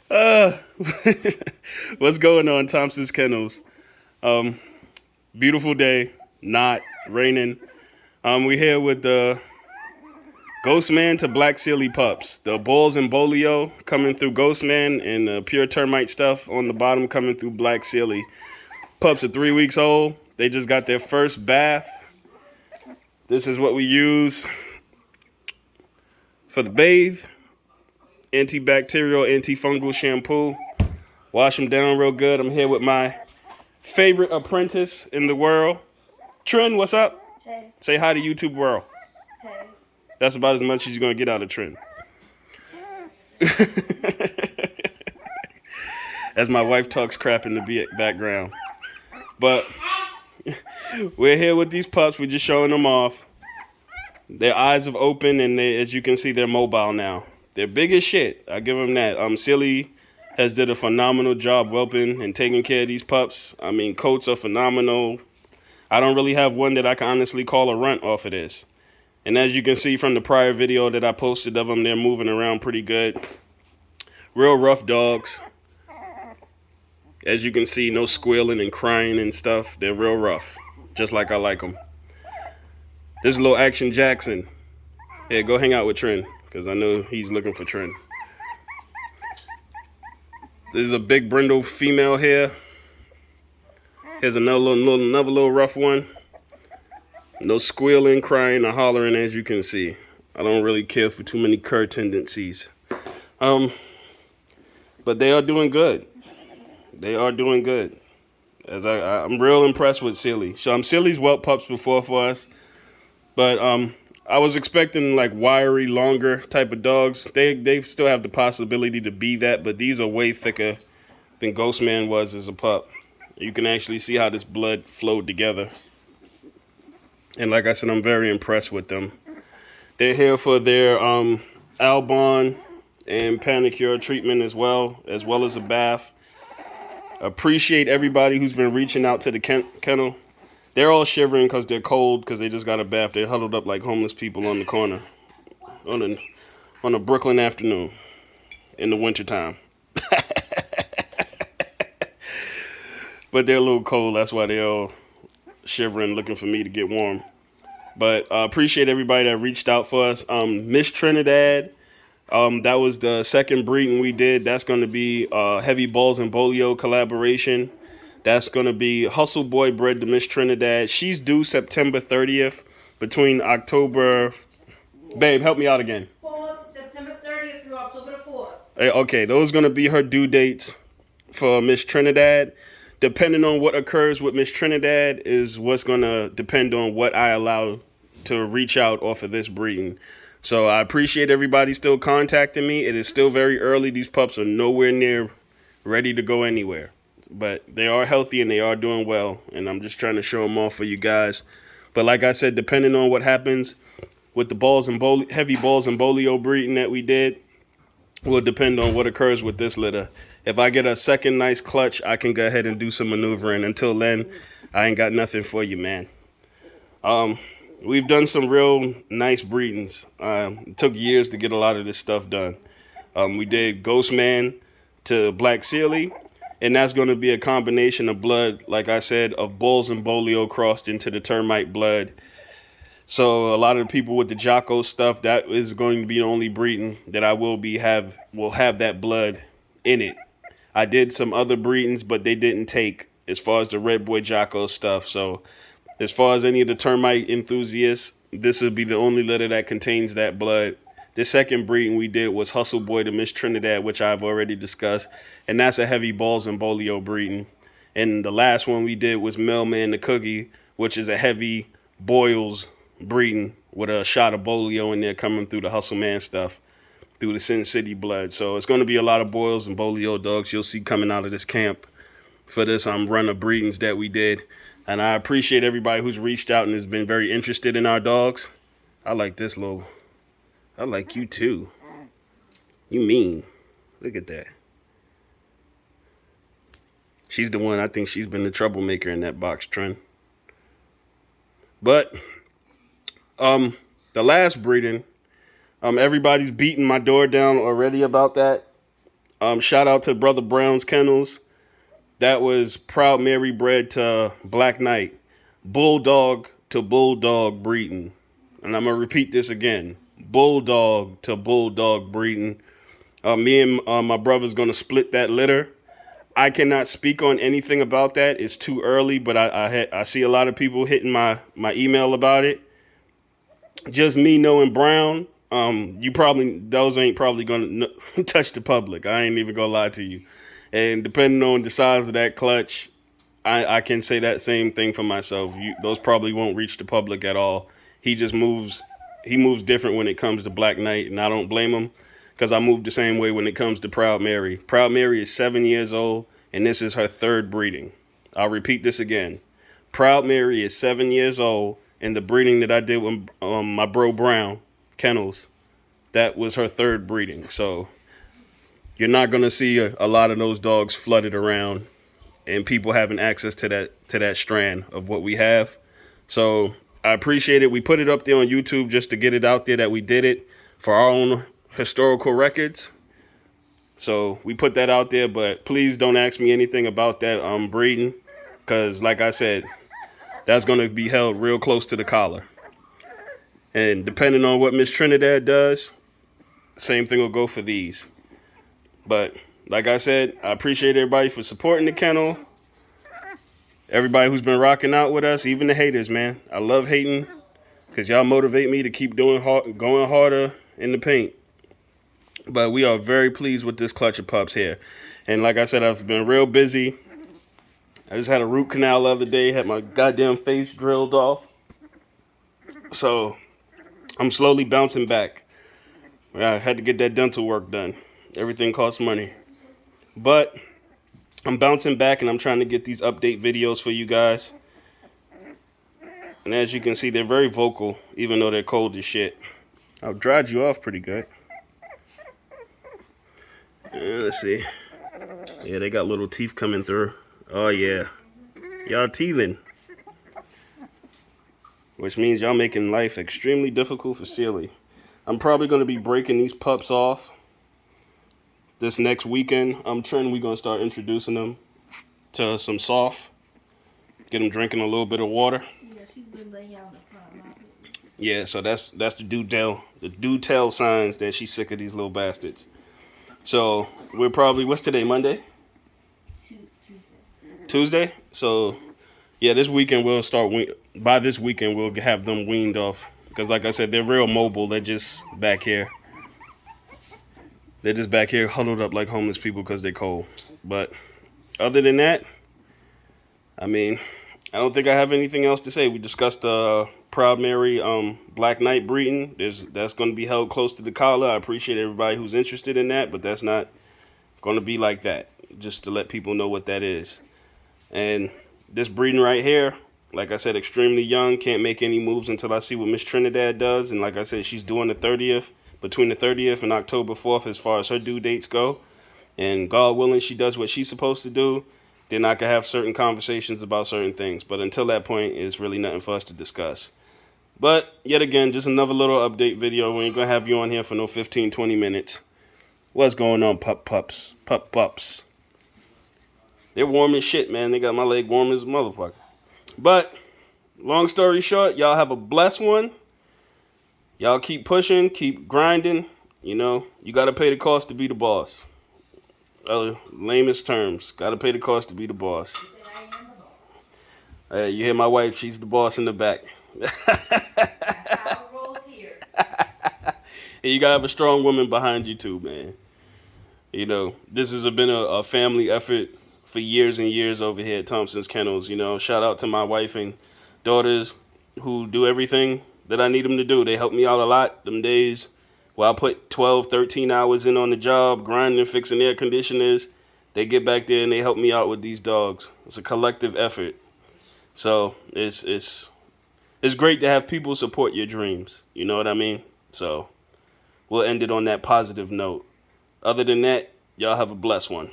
Uh, what's going on, Thompson'S Kennels? Beautiful day, not raining. We here with the Ghostman to Black Sealy pups. The balls and bolio coming through Ghostman, and the pure termite stuff on the bottom coming through Black Sealy. Pups are 3 weeks old. They just got their first bath. This is what we use for the bathe. Antibacterial, antifungal shampoo. Wash them down real good. I'm here with my favorite apprentice in the world. Trin, what's up? Hey. Say hi to YouTube world. Hey. That's about as much as you're going to get out of Trin. As my wife talks crap in the background. But we're here with these pups. We're just showing them off. Their eyes have opened, and as you can see, they're mobile now. They're big as shit. I give them that. Sealy has did a phenomenal job whelping and taking care of these pups. I mean, coats are phenomenal. I don't really have one that I can honestly call a runt off of this. And as you can see from the prior video that I posted of them, they're moving around pretty good. Real rough dogs. As you can see, no squealing and crying and stuff. They're real rough, just like I like them. This is little Action Jackson. Yeah, go hang out with Trin, because I know he's looking for Trin. This is a big brindle female here. Here's another little rough one. No squealing, crying, or hollering, as you can see. I don't really care for too many cur tendencies. But they are doing good. They are doing good. As I'm real impressed with Sealy. So Sealy's whelp pups before for us. But I was expecting like wiry, longer type of dogs. They still have the possibility to be that, but these are way thicker than Ghostman was as a pup. You can actually see how this blood flowed together. And like I said, I'm very impressed with them. They're here for their Albon and Panicure treatment as well as a bath. Appreciate everybody who's been reaching out to the kennel. They're all shivering because they're cold because they just got a bath. They're huddled up like homeless people on the corner on a Brooklyn afternoon in the wintertime. But they're a little cold. That's why they're all shivering, looking for me to get warm. But I appreciate everybody that reached out for us. Miss Trinidad, that was the second breeding we did. That's going to be Heavy Balls and Bolio collaboration. That's going to be Hustle Boy bred to Miss Trinidad. She's due September 30th between October... Babe, help me out again. 4th, September 30th through October the 4th. Okay, those are going to be her due dates for Miss Trinidad. Depending on what occurs with Miss Trinidad is what's going to depend on what I allow to reach out off of this breeding. So I appreciate everybody still contacting me. It is still very early. These pups are nowhere near ready to go anywhere. But they are healthy and they are doing well. And I'm just trying to show them off for you guys. But like I said, depending on what happens with the heavy balls and bolio breeding that we did, will depend on what occurs with this litter. If I get a second nice clutch, I can go ahead and do some maneuvering. Until then, I ain't got nothing for you, man. We've done some real nice breedings. It took years to get a lot of this stuff done. We did Ghostman to Black Sealy. And that's going to be a combination of blood, like I said, of bulls and bolio crossed into the termite blood. So a lot of the people with the Jocko stuff, that is going to be the only breeding that I will have that blood in it. I did some other breedings, but they didn't take as far as the Red Boy Jocko stuff. So as far as any of the termite enthusiasts, this will be the only litter that contains that blood. The second breeding we did was Hustle Boy to Miss Trinidad, which I've already discussed. And that's a heavy balls and bolio breeding. And the last one we did was Mailman the Cookie, which is a heavy boils breeding with a shot of bolio in there coming through the Hustle Man stuff, through the Sin City blood. So it's going to be a lot of boils and bolio dogs you'll see coming out of this camp for this run of breedings that we did. And I appreciate everybody who's reached out and has been very interested in our dogs. I like this little... I like you too. You mean. Look at that. She's the one. I think she's been the troublemaker in that box, Trent. But the last breeding, everybody's beating my door down already about that. Shout out to Brother Brown's Kennels. That was Proud Mary bred to Black Knight. Bulldog to Bulldog breeding. And I'm going to repeat this again. Bulldog to Bulldog breeding. Me and my brother's going to split that litter. I cannot speak on anything about that. It's too early, but I see a lot of people hitting my email about it. Just me knowing Brown, those ain't probably gonna touch the public. I ain't even gonna lie to you. And depending on the size of that clutch, I can say that same thing for myself. Those probably won't reach the public at all. He moves different when it comes to Black Knight, and I don't blame him. Because I move the same way when it comes to Proud Mary. Proud Mary is 7 years old, and this is her third breeding. I'll repeat this again. Proud Mary is 7 years old, and the breeding that I did with my bro Brown, Kennels, that was her third breeding. So you're not going to see a lot of those dogs flooded around and people having access to that strand of what we have. So I appreciate it. We put it up there on YouTube just to get it out there that we did it for our own historical records. So we put that out there, but please don't ask me anything about that breeding, because like I said, that's going to be held real close to the collar. And depending on what Miss Trinidad does, same thing will go for these. But like I said, I appreciate everybody for supporting the kennel. Everybody who's been rocking out with us, even the haters, man. I love hating because y'all motivate me to keep going harder in the paint. But we are very pleased with this clutch of pups here. And like I said, I've been real busy. I just had a root canal the other day, had my goddamn face drilled off. So I'm slowly bouncing back. I had to get that dental work done. Everything costs money. But I'm bouncing back and I'm trying to get these update videos for you guys. And as you can see, they're very vocal, even though they're cold as shit. I've dried you off pretty good. Let's see. Yeah, they got little teeth coming through. Oh, yeah. Y'all teething. Which means y'all making life extremely difficult for Sealy. I'm probably going to be breaking these pups off this next weekend. We're going to start introducing them to some soft. Get them drinking a little bit of water. Yeah, she's been laying out in the front. Yeah, so that's the do tell signs that she's sick of these little bastards. So we're probably, what's today, Monday? Tuesday? So yeah, this weekend we'll start, by this weekend we'll have them weaned off. Because like I said, they're real mobile. They're just back here. They're just back here huddled up like homeless people because they're cold. But other than that, I mean, I don't think I have anything else to say. We discussed Proud Mary Black Knight breeding. That's going to be held close to the collar. I appreciate everybody who's interested in that, but that's not going to be like that. Just to let people know what that is. And this breeding right here, like I said, extremely young. Can't make any moves until I see what Miss Trinidad does. And like I said, she's doing the 30th, between the 30th and October 4th as far as her due dates go. And God willing, she does what she's supposed to do. Then I can have certain conversations about certain things. But until that point, it's really nothing for us to discuss. But yet again, just another little update video. We ain't going to have you on here for no 15, 20 minutes. What's going on, pups? They're warm as shit, man. They got my leg warm as a motherfucker. But long story short, y'all have a blessed one. Y'all keep pushing, keep grinding. You know, you got to pay the cost to be the boss. Lamest terms. Got to pay the cost to be the boss. You hear my wife? She's the boss in the back. That's how it rolls here. And you got to have a strong woman behind you too, man. You know, this has been a family effort for years and years over here at Thompson'S Kennels. You know, shout out to my wife and daughters who do everything that I need them to do. They help me out a lot them days where I put 12, 13 hours in on the job, grinding, fixing air conditioners. They get back there and they help me out with these dogs. It's a collective effort. So it's great to have people support your dreams. You know what I mean? So we'll end it on that positive note. Other than that, y'all have a blessed one.